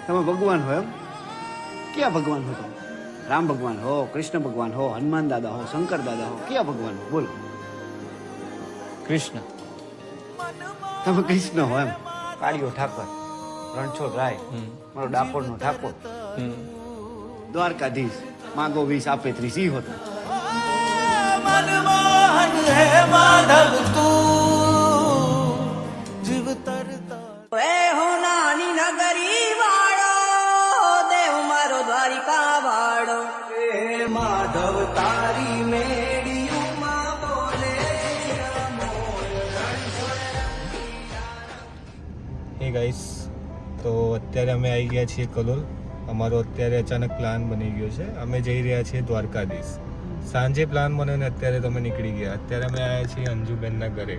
તમે ભગવાન હો એમ? ક્યાં ભગવાન હો તમે? રામ ભગવાન હો, કૃષ્ણ ભગવાન હો, હનુમાન દાદા હો, શંકર દાદા હો, ક્યાં ભગવાન હો બોલો? કૃષ્ણ. તમે કૃષ્ણ હો એમ? કાળિયો ઠાકર, રણછોડ રાય, મારો ડાકોરનો ઠાકોર, દ્વારકાધીશ, માગો 20 આપે 30 ઈ હોત. मनमोहन है माधव तू जीव तरता रे हो नानी नगरी वाड़ो देव मारो द्वारिका वाड़ो हे माधव तारी मेरी उमा बोले હે ગાઈસ, તો અત્યારે અમે આવી ગયા છીએ કલોલ. અમારો અત્યારે અચાનક પ્લાન બની ગયો છે. અમે જઈ રહ્યા છીએ દ્વારકાધીશ. સાંજે પ્લાન બન્યો ને અત્યારે તો અમે નીકળી ગયા. અત્યારે અમે આવ્યા છીએ અંજુબેનના ઘરે.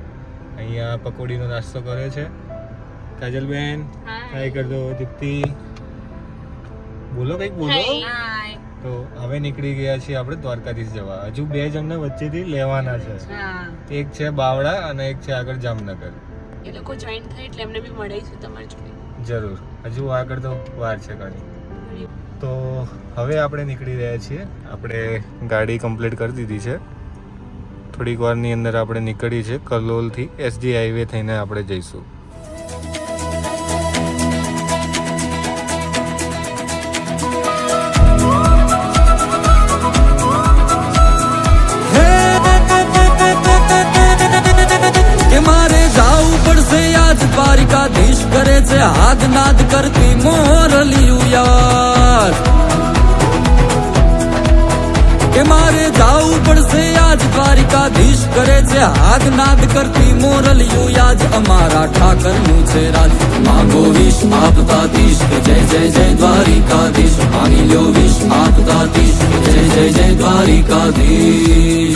અહીંયા પકોડીનો નાસ્તો કર્યો છે. કાજલબેન હાય કર દો. દીપ્તિ બોલો, કંઈક બોલો. તો હવે નીકળી ગયા છીએ આપણે દ્વારકાધીશ જવા. હજુ 2 જણને વચ્ચેથી લેવાના છે. એક છે બાવળા અને એક છે આગળ જામનગર. એ લોકો જોઈન થાય એટલે એમને બી મળાઈશું તમારી જોડે. જરૂર. હજુ આગળ તો વાર છે ઘણી. તો હવે આપણે નીકળી રહ્યા છીએ. આપણે ગાડી કમ્પ્લીટ કરી દીધી છે. થોડીક વારની અંદર આપણે નીકળી છે કલોલથી. એસજી હાઈવે થઈને આપણે જઈશું. के मारे जाऊ पड़से आज द्वारिकाधीश करे से हाथ नाद करती मोरलियू यार के मारे जाऊ पड़से आज द्वारिकाधीश करे से हाथ नाद करती मोरलियू याज हमारा ठाकर नु छे राज मांगो विष आपदाधीश जय जय जय द्वारिकाधीश मांगी लो विष आपदाधीश जय जय जय द्वारिकाधीश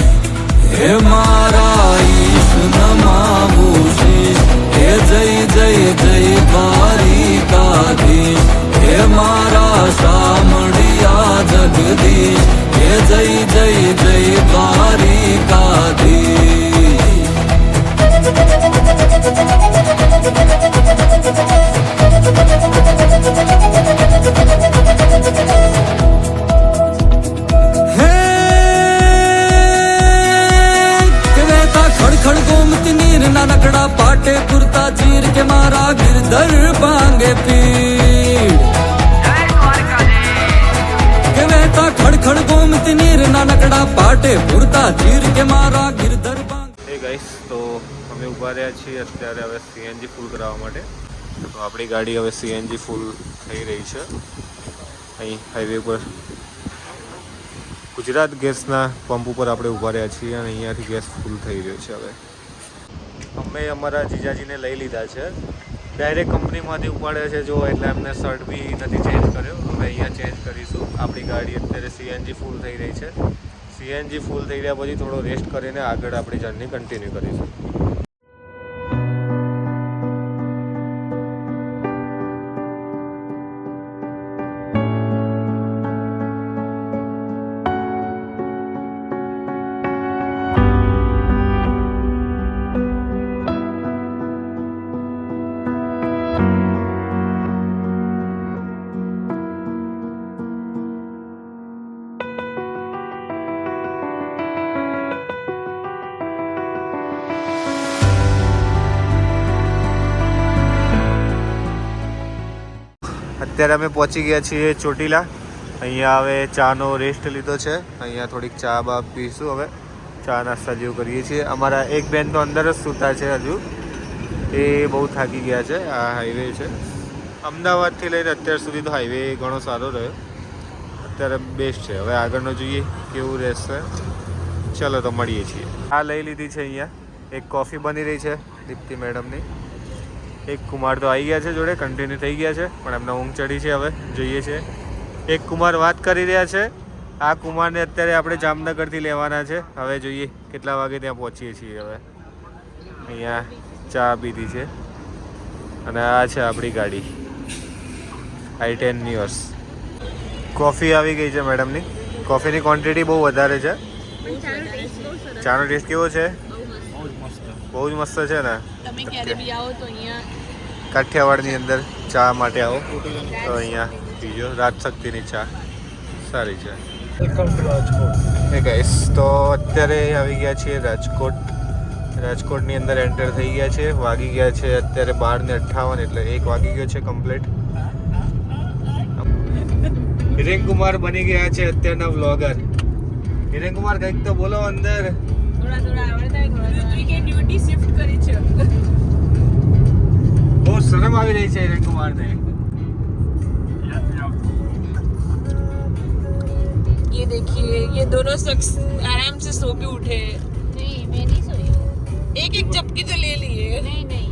हे मारा ईश नमावु शीश हे जय जय जय द्वारिकाधीश हे मारा शामળિયા જગદીશ हे जय जय जय द्वारिकाधीश खड़ गोमती नीर नानकड़ा पाटे कुर्ता चीर के मारा गिरधर बांगे पीड़ के वहता खड़ गोमती नीर नानकड़ा पाटे कुर्ता चीर के मारा गिरधर बांगे. હે ગાઈસ, તો અમે ઊભા રહ્યા છીએ અત્યારે હવે સીએનજી ફૂલ કરાવવા માટે. તો આપણી ગાડી હવે સીએનજી ફૂલ થઈ રહી છે. અહીં હાઈવે પર ગુજરાત ગેસના પંપ ઉપર આપણે ઊભા રહ્યા છીએ અને અહીંયાથી ગેસ ફૂલ થઈ રહ્યો છે. હવે અમે અમારા જીજાજીને લઈ લીધા છે. ડાયરેક્ટ કંપનીમાંથી ઉપાડ્યા છે જો, એટલે એમને શર્ટ બી નથી ચેન્જ કર્યો. હવે અહીંયા ચેન્જ કરીશું. આપણી ગાડી અત્યારે સીએનજી ફૂલ થઈ રહી છે. સીએનજી ફૂલ થઈ રહ્યા પછી થોડો રેસ્ટ કરીને આગળ આપણી જર્ની કન્ટિન્યુ કરીશું. અત્યારે અમે પહોંચી ગયા છીએ ચોટીલા. અહીંયા હવે ચાનો રેસ્ટ લીધો છે. અહીંયા થોડીક ચા બા પીશું. હવે ચા નાસ્તા જેવું કરીએ છીએ. અમારા એક બેન તો અંદર જ સૂતા છે હજુ. એ બહુ થાકી ગયા છે. આ હાઈવે છે અમદાવાદથી લઈને અત્યાર સુધી તો હાઈવે ઘણો સારો રહ્યો. અત્યારે બેસ્ટ છે. હવે આગળનો જોઈએ કેવું રહેશે. ચલો તો મળીએ છીએ. આ લઈ લીધી છે. અહીંયા એક કોફી બની રહી છે દીપ્તિ મેડમની. એક કુમાર તો આવી ગયા છે જોડે, કન્ટિન્યુ થઈ ગયા છે, પણ એમને ઊંઘ ચડી છે. હવે જોઈએ છે. એક કુમાર વાત કરી રહ્યા છે. આ કુમારને અત્યારે આપણે જામનગરથી લેવાના છે. હવે જોઈએ કેટલા વાગે ત્યાં પહોંચીએ છીએ. હવે અહીંયા ચા પીધી છે અને આ છે આપણી ગાડી i10 Nios. કોફી આવી ગઈ છે મેડમની. કોફીની ક્વોન્ટિટી બહુ વધારે છે. ચાનો ટેસ્ટ કેવો છે? બહુ જ મસ્ત છે ને. તમે ક્યારે બી આવો તો અહીંયા કાઠિયાવાડની અંદર ચા માટે આવો તો અહીંયા પીજો. રાજશક્તિની ચા સારી છે. હે ગાઈસ, તો અત્યારે આવી ગયા છીએ રાજકોટ. રાજકોટની અંદર એન્ટર થઈ ગયા છે. વાગી ગયા છે અત્યારે 12:58, એટલે 1 વાગી ગયો છે કમ્પ્લીટ. હિરેન કુમાર બની ગયા છે અત્યારના વ્લોગર. હિરેન કુમાર કંઈક તો બોલો અંદર. થોડા આવડતા ડ્યુટી શિફ્ટ કરી છે. બહુ શરમ આવી રહી છે હિરેન કુમારને. ये देखिए, ये दोनों शख्स आराम से सो के उठे. नहीं मैं नहीं सोई हूँ. एक एक चपकी तो ले लिए. नहीं नहीं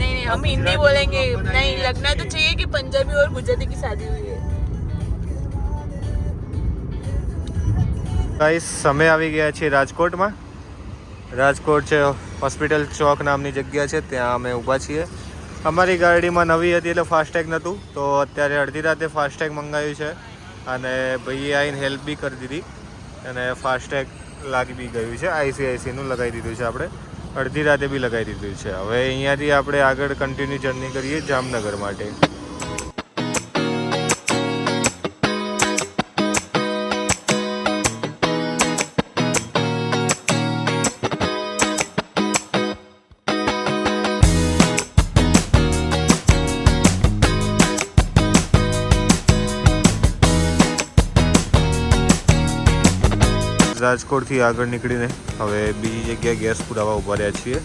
नहीं हम हिंदी बोलेंगे. नहीं, लगना तो चाहिए कि पंजाबी और गुजराती की शादी हुई है. ગાઈસ, અમે આવી ગયા છીએ રાજકોટમાં. રાજકોટ છે હોસ્પિટલ ચોક નામની જગ્યા છે, ત્યાં અમે ઊભા છીએ. અમારી ગાડીમાં નવી હતી એટલે ફાસ્ટેગ નહોતું, તો અત્યારે અડધી રાતે ફાસ્ટેગ મંગાવ્યું છે અને ભાઈએ આવીને હેલ્પ બી કરી દીધી અને ફાસ્ટેગ લાગી બી ગયું છે. ICICનું લગાવી દીધું છે આપણે. અડધી રાતે બી લગાવી દીધું છે. હવે અહીંયાથી આપણે આગળ કન્ટિન્યુ જર્ની કરીએ જામનગર માટે. રાજકોટથી આગળ નીકળીને હવે બીજી જગ્યાએ ગેસ પુરાવા ઊભા રહ્યા છીએ.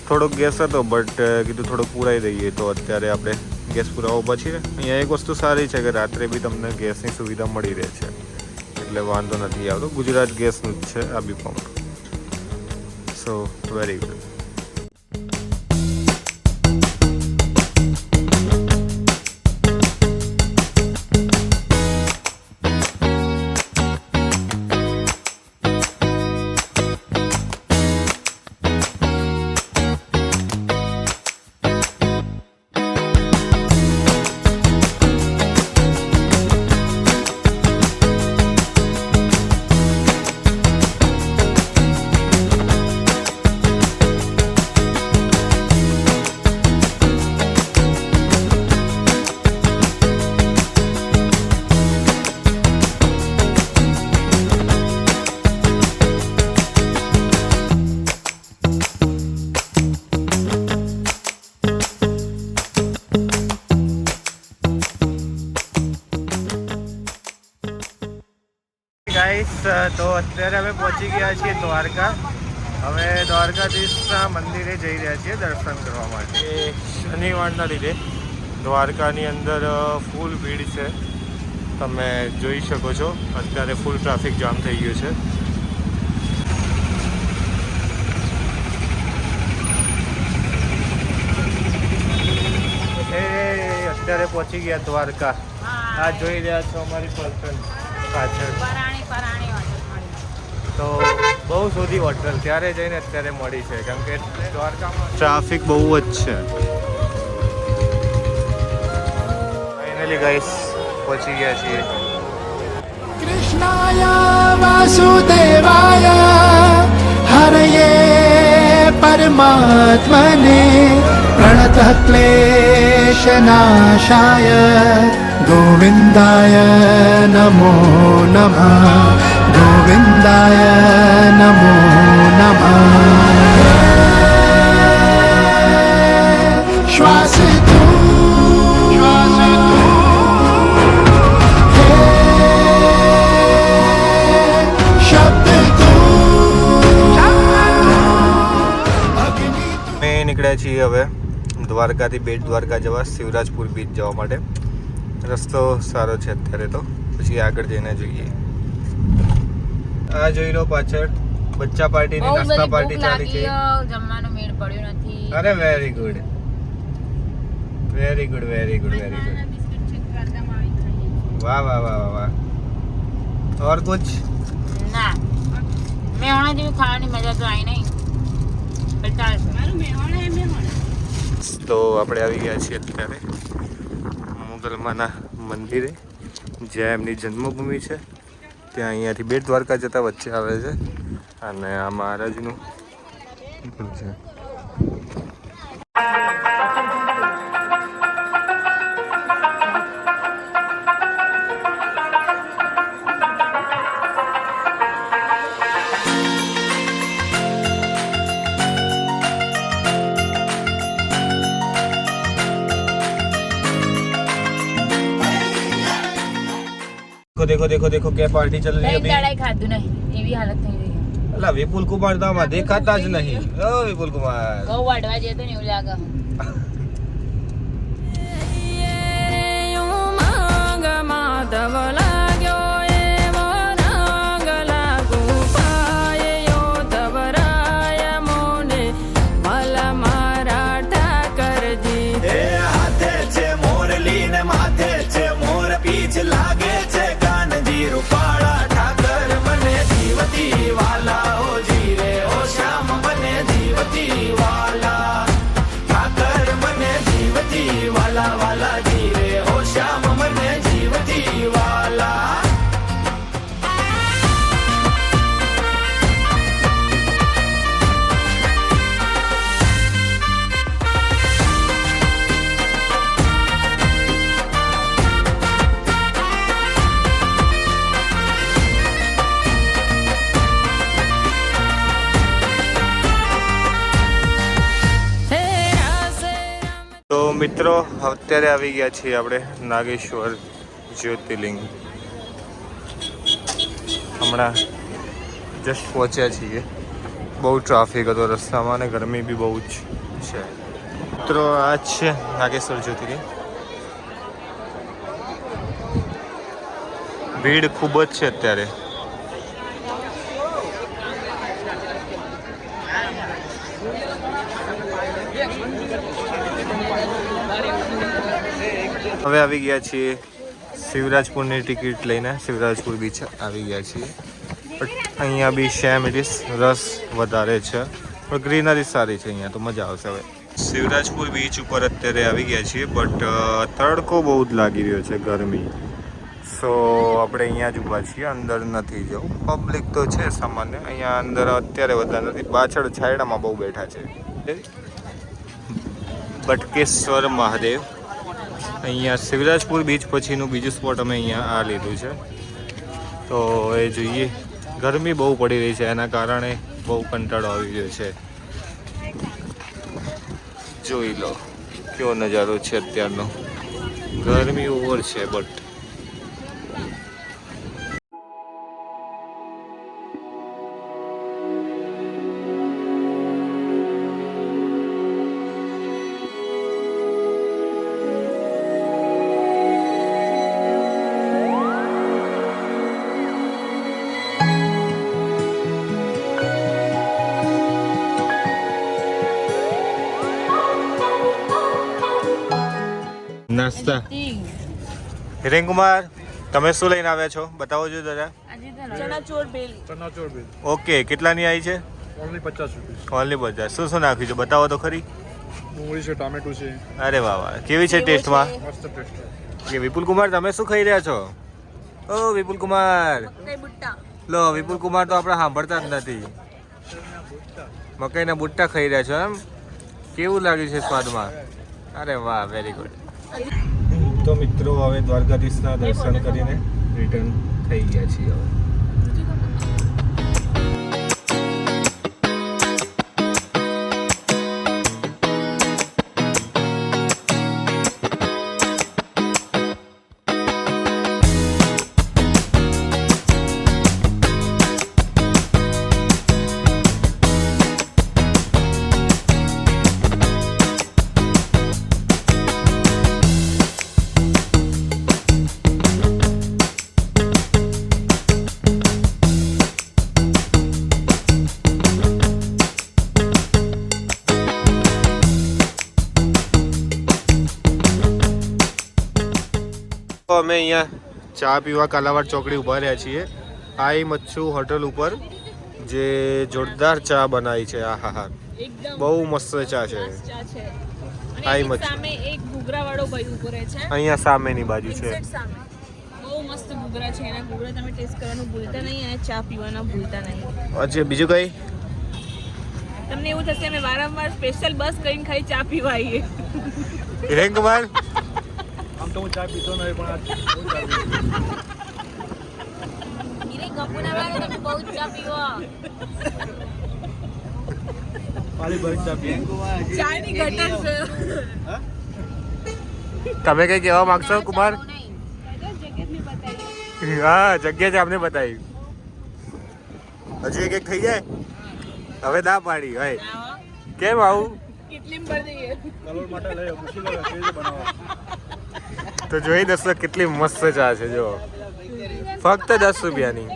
થોડોક ગેસ હતો બટ કીધું થોડોક પુરાઈ દઈએ, તો અત્યારે આપણે ગેસ પુરાવા ઊભા છીએ. અહીંયા એક વસ્તુ સારી છે કે રાત્રે બી તમને ગેસની સુવિધા મળી રહે છે, એટલે વાંધો નથી આવતો. ગુજરાત ગેસનું જ છે આ B pump, so very good. Guys, તો અત્યારે અમે પહોંચી ગયા છીએ દ્વારકા. હવે દ્વારકાધીશના મંદિરે જઈ રહ્યા છીએ દર્શન કરવા માટે. શનિવારના લીધે દ્વારકાની અંદર ફૂલ ભીડ છે, તમે જોઈ શકો છો. અત્યારે ફૂલ ટ્રાફિક જામ થઈ ગયું છે. અત્યારે પહોંચી ગયા દ્વારકા. આ જોઈ રહ્યા છો અમારી પર્સન પાછળ. તો બહુ સુધી હોટલ ત્યારે જઈને અત્યારે મળી છે, કેમ કે દ્વારકામાં ટ્રાફિક બહુ જ છે. ફાઇનલી ગાઈસ પહોંચી ગયા છીએ. કૃષ્ણાય વાસુદેવાય હરયે પરમાત્મને પ્રણતઃ ક્લેશનાશાય ગોવિંદાય નમો નમઃ. ગોવિંદાય નમો નમઃ. શ્વાસ નીકળ્યા છીએ હવે દ્વારકાથી બેટ દ્વારકા જવા, શિવરાજપુર બીચ જવા માટે. રસ્તો સારો છે અત્યારે, તો પછી આગળ જઈને જોઈએ. આ જોઈ લો પાછળ બચ્ચા પાર્ટીની નાસ્તા પાર્ટી ચાલી છે. જમવાનો મેળ પડ્યો નથી. અરે very good, very good, very good, very good. વાહ વાહ વાહ વાહ. और कुछ ના, મેહોણા જેવી ખાવાની મજા તો આવી નહીં. તો આપણે આવી ગયા છીએ અત્યારે મુગલમાના મંદિરે, જ્યાં એમની જન્મભૂમિ છે. ત્યાં અહીંયાથી બેટ દ્વારકા જતા વચ્ચે આવે છે, અને આ મહારાજનું છે. देखो देखो देखो क्या पार्टी चल रही है એક अभी। દાડાએ ખાધું નહીં એવી હાલત થઈ ગઈ અલા વિપુલ કુમાર તો આમાં દેખાતા જ નહીં. ઓ વિપુલ કુમાર ઘઉં વાઢવા જતો ને એવું લાગે માધવ લાગ્યો એવો રંગ લાગુ પાય યોધવરાય મોને મલ મારા ઠાકરજી હાથે છે મોરલી ને માથે છે મોર પીછ લાગે છે કાનજી રૂપાળા ઠાકર મને જીવતી વાલા ઓ જીરે ઓ શ્યામ મને જીવતી વાલા ઠાકર મને જીવતી વાલા વાલા જીરે ઓ શ્યામ મને જીવતી વાલા તો મિત્રો અત્યારે આવી ગયા છીએ આપણે નાગેશ્વર જ્યોતિર્લિંગ. હમણાં જસ્ટ પહોંચ્યા છીએ. બહુ ટ્રાફિક હતો રસ્તામાં અને ગરમી બી બહુ જ છે. મિત્રો આ જ છે નાગેશ્વર જ્યોતિર્લિંગ. ભીડ ખૂબ જ છે અત્યારે. હવે આવી ગયા છીએ શિવરાજપુરની ટિકિટ લઈને. શિવરાજપુર બીચ આવી ગયા છીએ. બટ અહીંયા બી સેમ ઇટ ઇઝ રસ વધારે છે પણ ગ્રીનરી સારી છે અહીંયા તો મજા આવશે. હવે શિવરાજપુર બીચ ઉપર અત્યારે આવી ગયા છીએ બટ તડકો બહુ જ લાગી રહ્યો છે, ગરમી. સો આપણે અહીંયા જ ઊભા છીએ, અંદર નથી જવું. પબ્લિક તો છે સામાન્ય, અહીંયા અંદર અત્યારે વધારે નથી. પાછળ છાયડામાં બહુ બેઠા છે. બટકેશ્વર મહાદેવ અહીંયા શિવરાજપુર બીચ પછીનું બીજું સ્પોટ અમે અહીંયા આ લીધું છે. તો એ જોઈએ. ગરમી બહુ પડી રહી છે એના કારણે બહુ કંટાળો આવી રહ્યો છે. જોઈ લો કેવો નજારો છે અત્યારનો. ગરમી ઓવર છે બટ નાસ્તા. હિરેન કુમાર તમે શું લઈને આવ્યા છો બતાવો છો જરા. ચણાચોર બેલી ઓકે, કેટલાની આવી છે? ઓનલી 50 રૂપિયા. ઓનલી 50. શું શું નાખ્યું છે બતાવો તો ખરી. ડુંગળી છે, ટામેટું છે, અરે વાહ વાહ, કેવી છે ટેસ્ટમાં? મસ્ત ટેસ્ટ. કે વિપુલ કુમાર તમે શું ખાઈ રહ્યા છો? ઓ વિપુલ કુમાર, કઈ બુટ્ટા લો વિપુલ કુમાર તો આપણે સાંભળતા જ નથી. મકાઈના બુટ્ટા ખાઈ રહ્યા છો એમ? કેવું લાગ્યું છે સ્વાદમાં? અરે વાહ, વેરી ગુડ. તો મિત્રો હવે દ્વારકાધીશના દર્શન કરીને રિટર્ન થઈ ગયા છીએ હવે. અમે અહીંયા ચા પીવા કાલાવાડ ચોકડી ઊભા રહ્યા છીએ. આઈ મચ્છુ હોટલ ઉપર જે જોરદાર ચા બનાવી છે. આ હા હા, એકદમ બહુ મસ્ત ચા છે. ચા છે અને હાઈ એની મચ્છુ. સામે એક ઘૂઘરા વાળો ભાઈ ઉભો રહે છે અહીંયા સામેની બાજુ છે. એક્ઝેક્ટ સામે. બહુ મસ્ત ઘૂઘરા છે. એના ઘૂઘરા તમે ટેસ્ટ કરવાનું ભૂલતા નહીં અને ચા પીવાના ભૂલતા નહીં. અચ્છા, બીજું કઈ? તમને એવું થશે અમે વારંવાર સ્પેશિયલ બસ કરીને ખાઈ ચા પીવા આવીએ. હિરેન કુમાર આમ તો હું ચા પીતો નથી પણ આજ બહુ ચા પીધો. હીરે ગપુના વાળો તમે બહુ જ ચા પીવો. પાણી ભરી ચા પીએ. ચાની ગટર છે. તમે કઈ કહેવા માંગશો કુમાર? હા જગ્યા છે આપને બતાવી. હજી એક થઈ જાય હવે ના પાડી ભાઈ. કેમ આવું? કેટલી ભર દઈએ કલોલ માટે લઈ પૂછી લો કેવી રીતે બનાવવા. તો જોઈ દોસ્તો કેટલી મસ્ત ચા છે જો, ફક્ત 10 રૂપિયાની.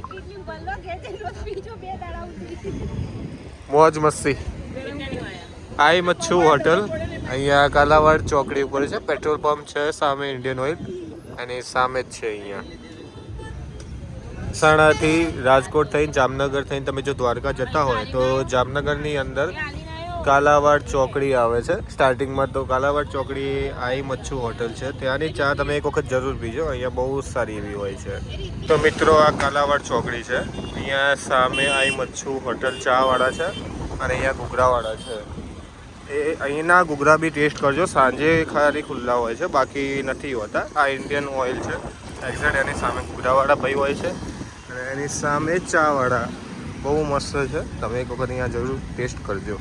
મોજ મસ્તી. આઈ મચ્છુ હોટલ અહીંયા કાલાવાડ ચોકડી ઉપર છે. પેટ્રોલ પંપ છે સામે, ઇન્ડિયન ઓઇલ અને સામે જ છે. અહીંયા મહેસાણાથી રાજકોટ થઈને જામનગર થઈને તમે જો દ્વારકા જતા હોય તો જામનગરની અંદર કાલાવાડ ચોકડી આવે છે. સ્ટાર્ટિંગમાં તો કાલાવાડ ચોકડી આઈ મચ્છુ હોટલ છે, ત્યાંની ચા તમે એક વખત જરૂર પીજો, અહીંયા બહુ સારી એવી હોય છે. તો મિત્રો આ કાલાવાડ ચોકડી છે, અહીંયા સામે આઈ મચ્છુ હોટલ ચાવાળા છે અને અહીંયા ઘૂઘરાવાળા છે. એ અહીંના ઘૂઘરા બી ટેસ્ટ કરજો, સાંજે ખાલી ખુલ્લા હોય છે, બાકી નથી હોતા. આ ઇન્ડિયન ઓઇલ છે એક્ઝેક્ટ, એની સામે ઘૂઘરાવાળા ભાઈ હોય છે અને એની સામે ચાવાળા બહુ મસ્ત છે. તમે એક વખત અહીંયા જરૂર ટેસ્ટ કરજો.